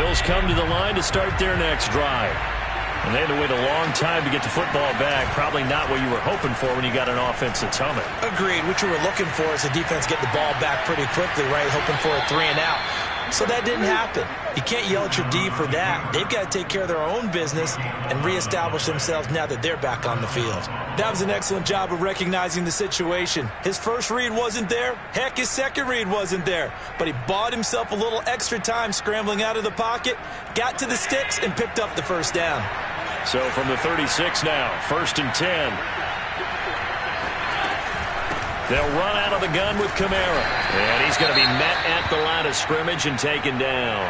Bills come to the line to start their next drive. And they had to wait a long time to get the football back. Probably not what you were hoping for when you got an offense that's humming. Agreed. What you were looking for is the defense get the ball back pretty quickly, right? Hoping for a 3 and out. So that didn't happen. You can't yell at your D for that. They've got to take care of their own business and reestablish themselves now that they're back on the field. That was an excellent job of recognizing the situation. His first read wasn't there. Heck, his second read wasn't there. But he bought himself a little extra time scrambling out of the pocket, got to the sticks, and picked up the first down. So from the 36 now, 1st and 10. They'll run out of the gun with Kamara. And he's going to be met at the line of scrimmage and taken down.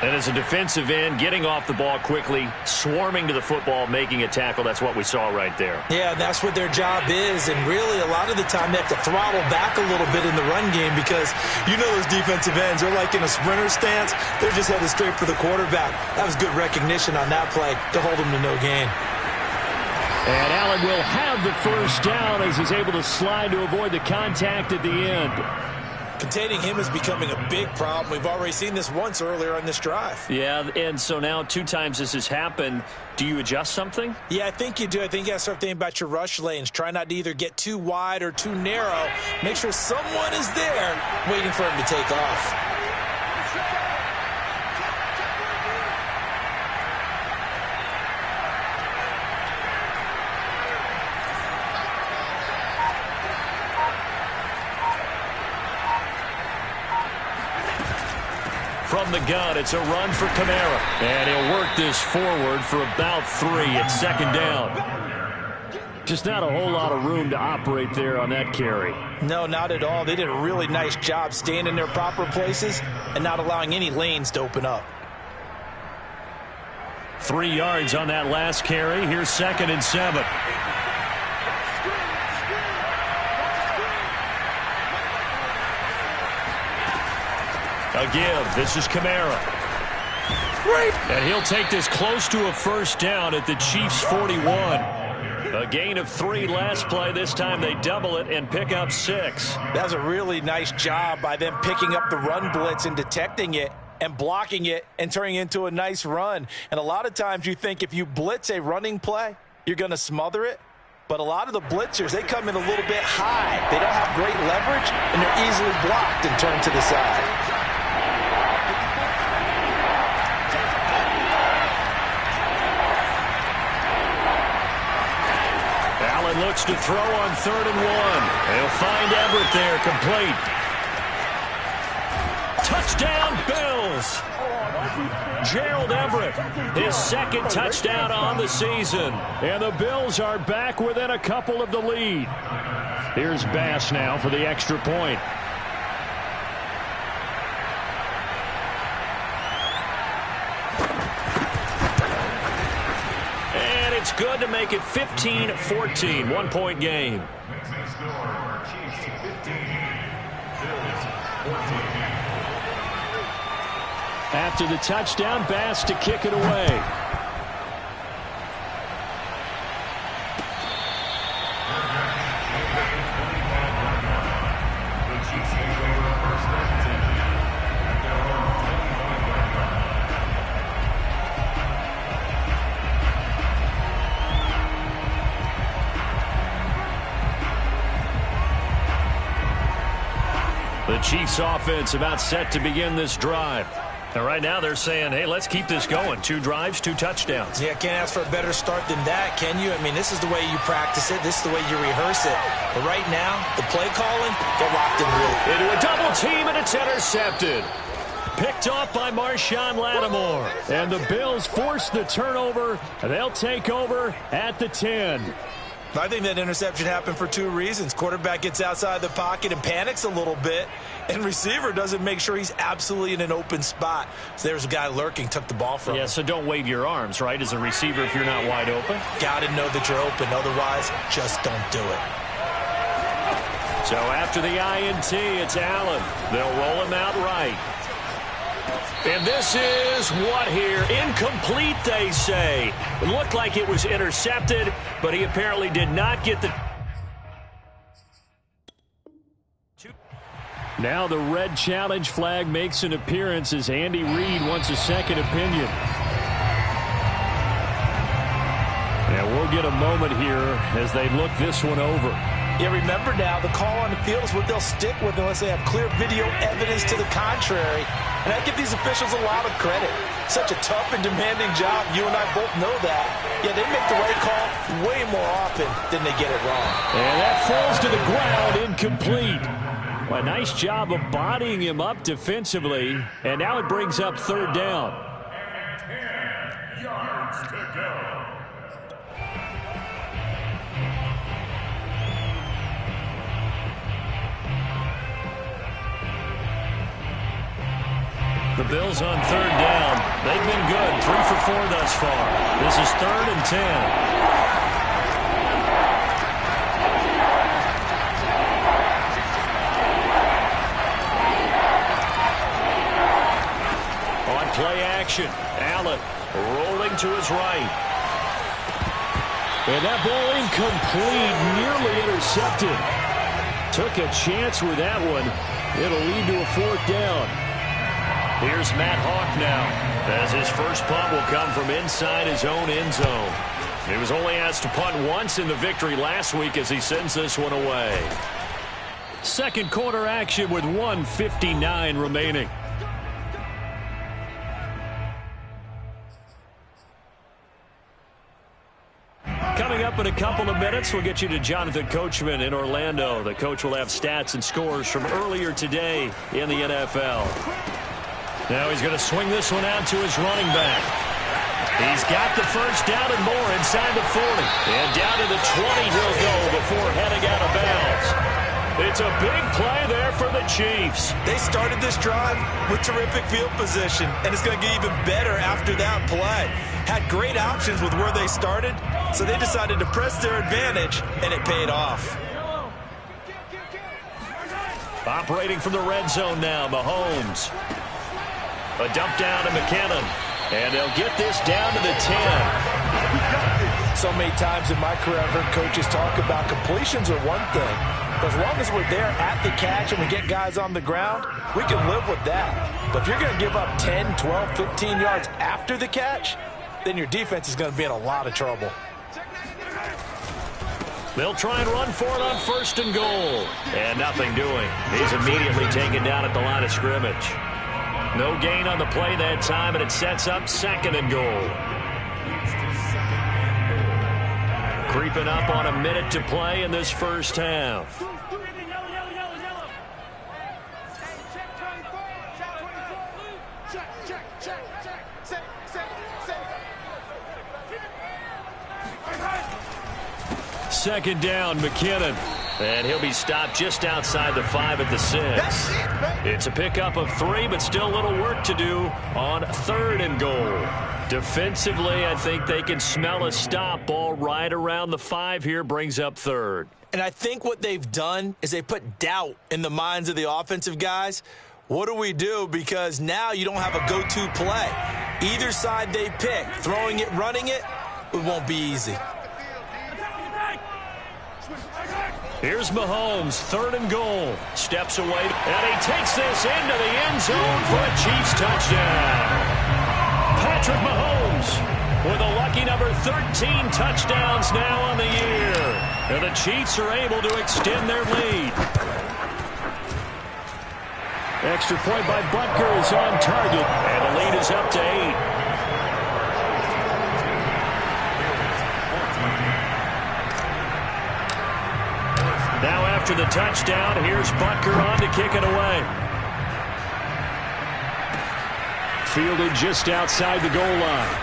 And as a defensive end, getting off the ball quickly, swarming to the football, making a tackle, that's what we saw right there. Yeah, that's what their job is. And really, a lot of the time, they have to throttle back a little bit in the run game because you know those defensive ends, they're like in a sprinter stance. They're just headed straight for the quarterback. That was good recognition on that play to hold them to no gain. And Allen will have the first down as he's able to slide to avoid the contact at the end. Containing him is becoming a big problem. We've already seen this once earlier on this drive. Yeah, and so now 2 times this has happened. Do you adjust something? Yeah, I think you do. I think you got to start thinking about your rush lanes. Try not to either get too wide or too narrow. Make sure someone is there waiting for him to take off. From the gun, it's a run for Kamara. And he'll work this forward for about 3 at 2nd down. Just not a whole lot of room to operate there on that carry. No, not at all. They did a really nice job staying in their proper places and not allowing any lanes to open up. 3 yards on that last carry. Here's 2nd and 7. A give. This is Kamara. And he'll take this close to a first down at the Chiefs' 41. A gain of 3 last play. This time they double it and pick up 6. That's a really nice job by them picking up the run blitz and detecting it and blocking it and turning it into a nice run. And a lot of times you think if you blitz a running play, you're going to smother it. But a lot of the blitzers, they come in a little bit high. They don't have great leverage, and they're easily blocked and turned to the side. Looks to throw on 3rd and 1. They'll find Everett there, complete. Touchdown, Bills. Gerald Everett, his 2nd touchdown on the season. And the Bills are back within a couple of the lead. Here's Bass now for the extra point. It's good to make it 15-14, 1-point game. After the touchdown, Bass to kick it away. The Chiefs offense about set to begin this drive. And right now they're saying, hey, let's keep this going. 2 drives, 2 touchdowns. Yeah, can't ask for a better start than that, can you? I mean, this is the way you practice it. This is the way you rehearse it. But right now, the play calling, they're locked in really. Into a double team, and it's intercepted. Picked off by Marshawn Lattimore. And the Bills force the turnover. They'll take over at the 10. I think that interception happened for 2 reasons. Quarterback gets outside the pocket and panics a little bit, and receiver doesn't make sure he's absolutely in an open spot. So there's a guy lurking, took the ball from him. Yeah, so don't wave your arms, right, as a receiver if you're not wide open? Got to know that you're open. Otherwise, just don't do it. So after the INT, it's Allen. They'll roll him out right. And this is what here? Incomplete, they say. It looked like it was intercepted, but he apparently did not get the... Now the red challenge flag makes an appearance as Andy Reid wants a second opinion. And we'll get a moment here as they look this one over. Yeah, remember now, the call on the field is what they'll stick with unless they have clear video evidence to the contrary. And I give these officials a lot of credit. Such a tough and demanding job. You and I both know that. Yeah, they make the right call way more often than they get it wrong. And that falls to the ground, incomplete. Well, a nice job of bodying him up defensively. And now it brings up third down. 10 yards to go. The Bills on third down. They've been good. 3 for 4 thus far. This is 3rd and 10. On play action, Allen rolling to his right. And that ball incomplete, nearly intercepted. Took a chance with that one. It'll lead to a 4th down. Here's Matt Hawk now, as his first punt will come from inside his own end zone. He was only asked to punt once in the victory last week as he sends this one away. Second quarter action with 1:59 remaining. Coming up in a couple of minutes, we'll get you to Jonathan Coachman in Orlando. The coach will have stats and scores from earlier today in the NFL. Now he's going to swing this one out to his running back. He's got the first down and more inside the 40. And down to the 20 he'll go before heading out of bounds. It's a big play there for the Chiefs. They started this drive with terrific field position, and it's going to get even better after that play. Had great options with where they started, so they decided to press their advantage, and it paid off. Operating from the red zone now, Mahomes. A dump down to McKinnon. And they'll get this down to the 10. So many times in my career, I've heard coaches talk about completions are one thing. As long as we're there at the catch and we get guys on the ground, we can live with that. But if you're going to give up 10, 12, 15 yards after the catch, then your defense is going to be in a lot of trouble. They'll try and run for it on 1st and goal. And nothing doing. He's immediately taken down at the line of scrimmage. No gain on the play that time, and it sets up 2nd and goal. Creeping up on a minute to play in this first half. Second down, McKinnon. And he'll be stopped just outside the 5 at the 6. It's a pickup of 3, but still a little work to do on 3rd and goal. Defensively, I think they can smell a stop. Ball right around the 5 here, brings up 3rd. And I think what they've done is they put doubt in the minds of the offensive guys. What do we do? Because now you don't have a go-to play. Either side they pick, throwing it, running it, it won't be easy. Here's Mahomes, 3rd and goal. Steps away, and he takes this into the end zone for a Chiefs touchdown. Patrick Mahomes with a lucky number 13 touchdowns now on the year. And the Chiefs are able to extend their lead. Extra point by Butker is on target, and the lead is up to 8. Now after the touchdown, here's Butker on to kick it away. Fielded just outside the goal line.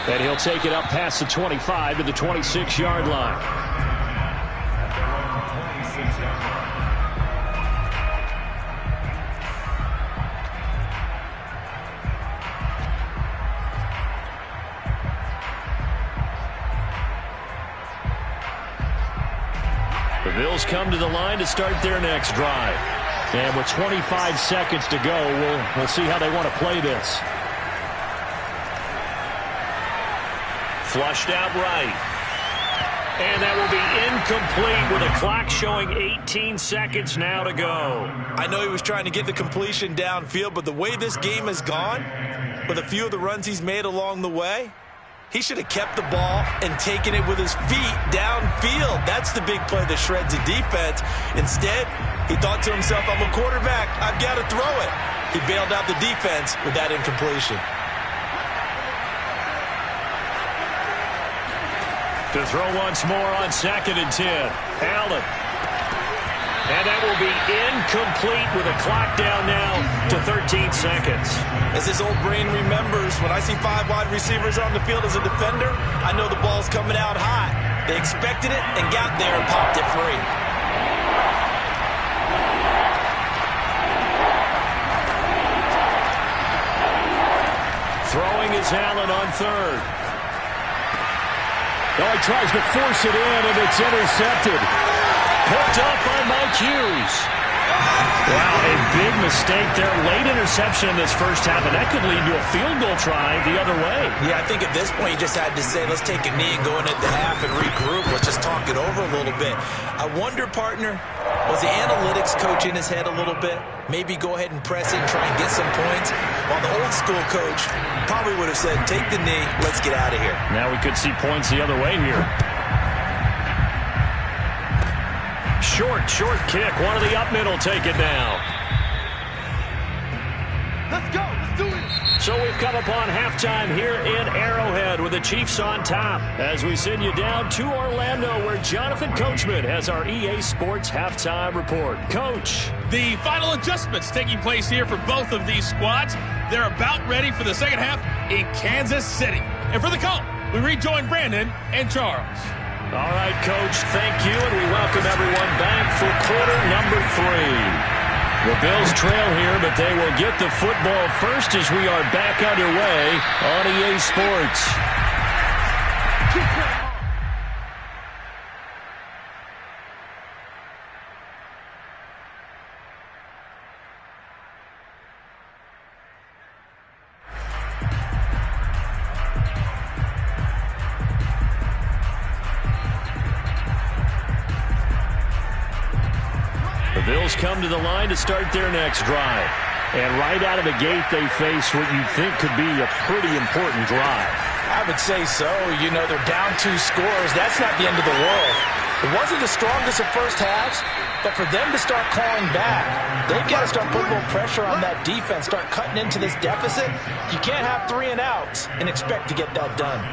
And he'll take it up past the 25 to the 26-yard line. The Bills come to the line to start their next drive. And with 25 seconds to go, we'll see how they want to play this. Flushed out right. And that will be incomplete with a clock showing 18 seconds now to go. I know he was trying to get the completion downfield, but the way this game has gone, with a few of the runs he's made along the way, he should have kept the ball and taken it with his feet downfield. That's the big play that shreds the defense. Instead, he thought to himself, I'm a quarterback. I've got to throw it. He bailed out the defense with that incompletion. To throw once more on 2nd and 10. Allen. And that will be incomplete with a clock down now to 13 seconds. As his old brain remembers, when I see 5 wide receivers on the field as a defender, I know the ball's coming out hot. They expected it and got there and popped it free. Throwing is Allen on 3rd. Oh, he tries to force it in, and it's intercepted. Picked up by Mike Hughes. Wow, a big mistake there. Late interception in this first half, and that could lead to a field goal try the other way. Yeah, I think at this point you just had to say, let's take a knee and go into the half and regroup. Let's just talk it over a little bit. I wonder, partner, was the analytics coach in his head a little bit? Maybe go ahead and press it and try and get some points. While the old school coach probably would have said, take the knee, let's get out of here. Now we could see points the other way here. Short kick. One of the up middle take it now. Let's go. Let's do it. So we've come upon halftime here in Arrowhead with the Chiefs on top as we send you down to Orlando where Jonathan Coachman has our EA Sports halftime report. Coach. The final adjustments taking place here for both of these squads. They're about ready for the second half in Kansas City. And for the call, we rejoin Brandon and Charles. All right, Coach, thank you, and we welcome everyone back for quarter number 3. The Bills trail here, but they will get the football first as we are back underway on EA Sports. The Bills come to the line to start their next drive. And right out of the gate, they face what you think could be a pretty important drive. I would say so. You know, they're down 2 scores. That's not the end of the world. It wasn't the strongest of first halves, but for them to start clawing back, they've got to start putting a little pressure on that defense, start cutting into this deficit. You can't have 3 and outs and expect to get that done.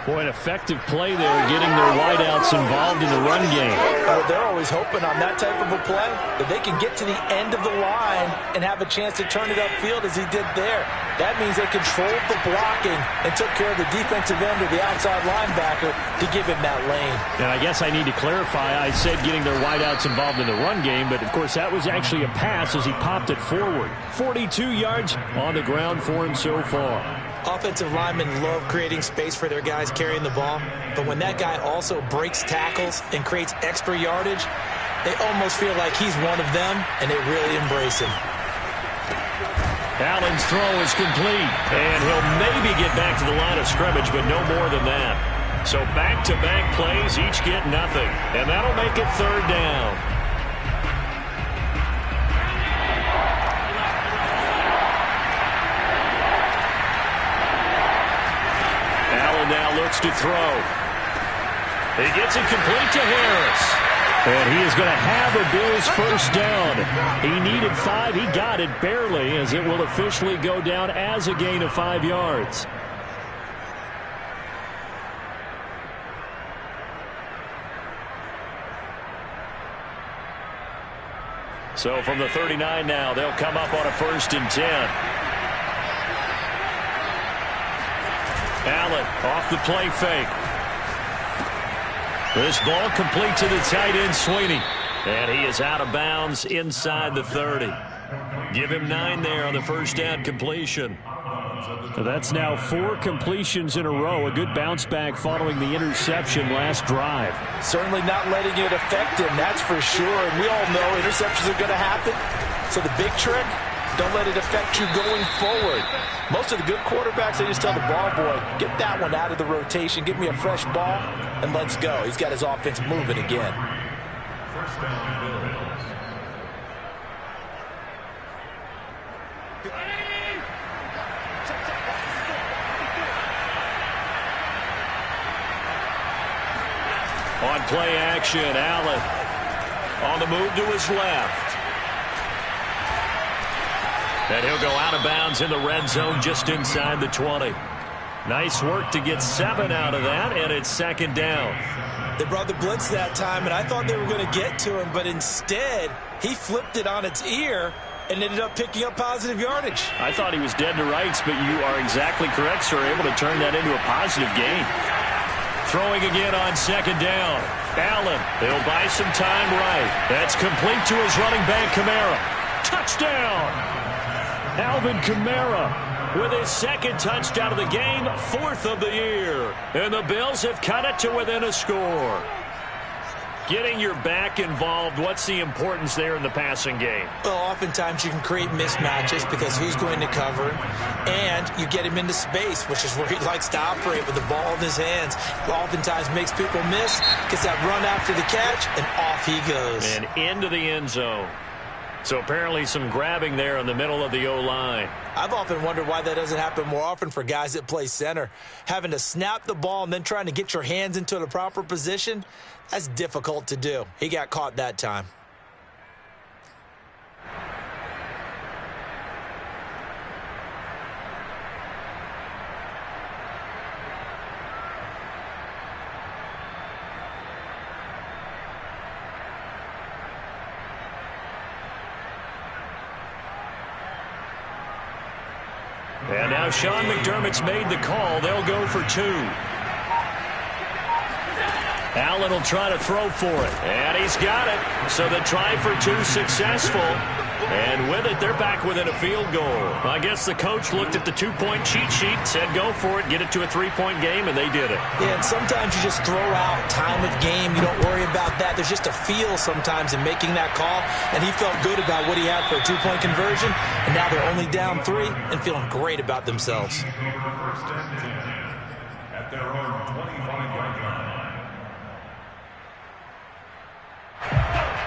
Boy, an effective play there, getting their wideouts involved in the run game. Oh, they're always hoping on that type of a play that they can get to the end of the line and have a chance to turn it upfield as he did there. That means they controlled the blocking and took care of the defensive end or the outside linebacker to give him that lane. And I guess I need to clarify, I said getting their wideouts involved in the run game, but of course that was actually a pass as he popped it forward. 42 yards on the ground for him so far. Offensive linemen love creating space for their guys carrying the ball, but when that guy also breaks tackles and creates extra yardage, they almost feel like he's one of them, and they really embrace him. Allen's throw is complete, and he'll maybe get back to the line of scrimmage, but no more than that. So back-to-back plays, each get nothing, and that'll make it 3rd down. Now looks to throw. He gets it complete to Harris. And he is going to have a Bills first down. He needed 5. He got it barely as it will officially go down as a gain of 5 yards. So from the 39 now, they'll come up on a 1st and 10. Allen off the play fake. This ball complete to the tight end, Sweeney. And he is out of bounds inside the 30. Give him 9 there on the first down completion. So that's now 4 completions in a row. A good bounce back following the interception last drive. Certainly not letting it affect him, that's for sure. And we all know interceptions are going to happen. So the big trick, Don't let it affect you going forward. Most of the good quarterbacks, they just tell the ball boy, get that one out of the rotation, give me a fresh ball, and let's go. He's got his offense moving again. First down, Bills. On play action, Allen on the move to his left. And he'll go out of bounds in the red zone just inside the 20. Nice work to get 7 out of that, and it's second down. They brought the blitz that time, and I thought they were going to get to him, but instead, he flipped it on its ear and ended up picking up positive yardage. I thought he was dead to rights, but you are exactly correct, sir, able to turn that into a positive gain. Throwing again on second down. Allen, he'll buy some time right. That's complete to his running back, Kamara. Touchdown! Alvin Kamara with his second touchdown of the game, 4th of the year. And the Bills have cut it to within a score. Getting your back involved, what's the importance there in the passing game? Well, oftentimes you can create mismatches because who's going to cover him, and you get him into space, which is where he likes to operate with the ball in his hands. Oftentimes makes people miss, gets that run after the catch, and off he goes. And into the end zone. So apparently some grabbing there in the middle of the O-line. I've often wondered why that doesn't happen more often for guys that play center. Having to snap the ball and then trying to get your hands into the proper position, that's difficult to do. He got caught that time. And now Sean McDermott's made the call. They'll go for 2. Allen will try to throw for it. And he's got it. So the try for 2 successful. And with it, they're back within a field goal. I guess the coach looked at the 2-point cheat sheet, said go for it, get it to a 3-point game, and they did it. Yeah, and sometimes you just throw out time of game. You don't worry about that. There's just a feel sometimes in making that call, and he felt good about what he had for a 2-point conversion, and now they're only down 3 and feeling great about themselves. First and 10 at their own 25-yard line.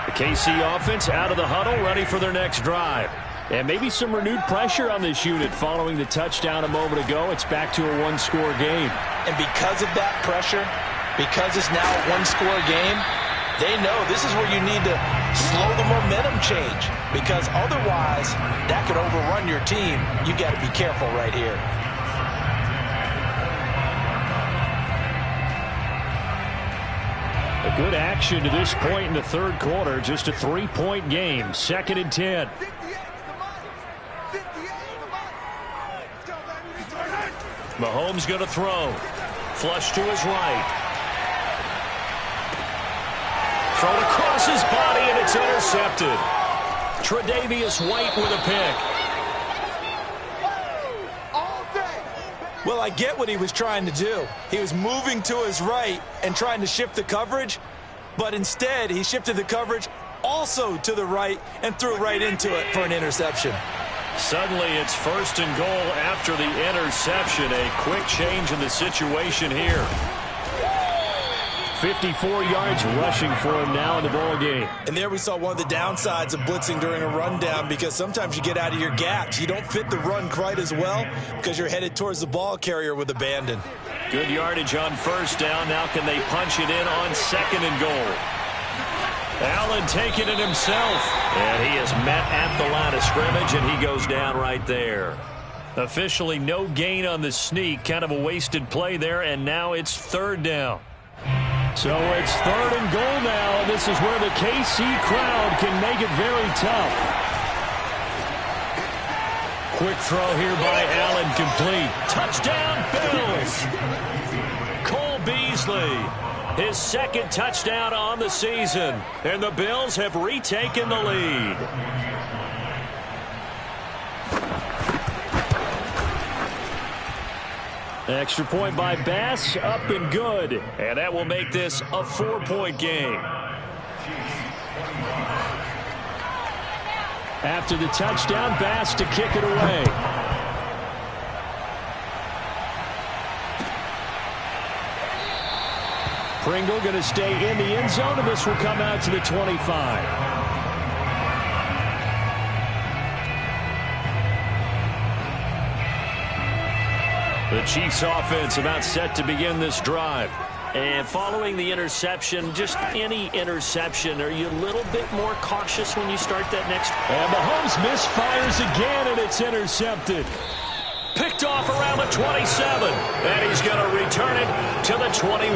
The KC offense out of the huddle, ready for their next drive. And maybe some renewed pressure on this unit following the touchdown a moment ago. It's back to a 1-score game. And because of that pressure, because it's now a 1-score game, they know this is where you need to slow the momentum change. Because otherwise, that could overrun your team. You've got to be careful right here. A good action to this point in the third quarter. Just a 3-point game. 2nd and 10. Mahomes going to throw. Flush to his right. Thrown across his body, and it's intercepted. Tre'Davious White with a pick. Well, I get what he was trying to do. He was moving to his right and trying to shift the coverage, but instead he shifted the coverage also to the right and threw right into it for an interception. Suddenly it's 1st and goal after the interception. A quick change in the situation here. 54 yards rushing for him now in the ball game. And there we saw one of the downsides of blitzing during a rundown, because sometimes you get out of your gaps. You don't fit the run quite as well because you're headed towards the ball carrier with abandon. Good yardage on 1st down. Now can they punch it in on 2nd and goal? Allen taking it himself. And he is met at the line of scrimmage, and he goes down right there. Officially no gain on the sneak. Kind of a wasted play there, and now it's 3rd down. So it's 3rd and goal now, and this is where the KC crowd can make it very tough. Quick throw here by Allen, complete. Touchdown, Bills! Cole Beasley, his 2nd touchdown on the season, and the Bills have retaken the lead. Extra point by Bass, up and good. And that will make this a 4-point game. After the touchdown, Bass to kick it away. Pringle going to stay in the end zone, and this will come out to the 25. The Chiefs offense about set to begin this drive. And following the interception, just any interception, are you a little bit more cautious when you start that next? And Mahomes misfires again, and it's intercepted. Picked off around the 27, and he's going to return it to the 21.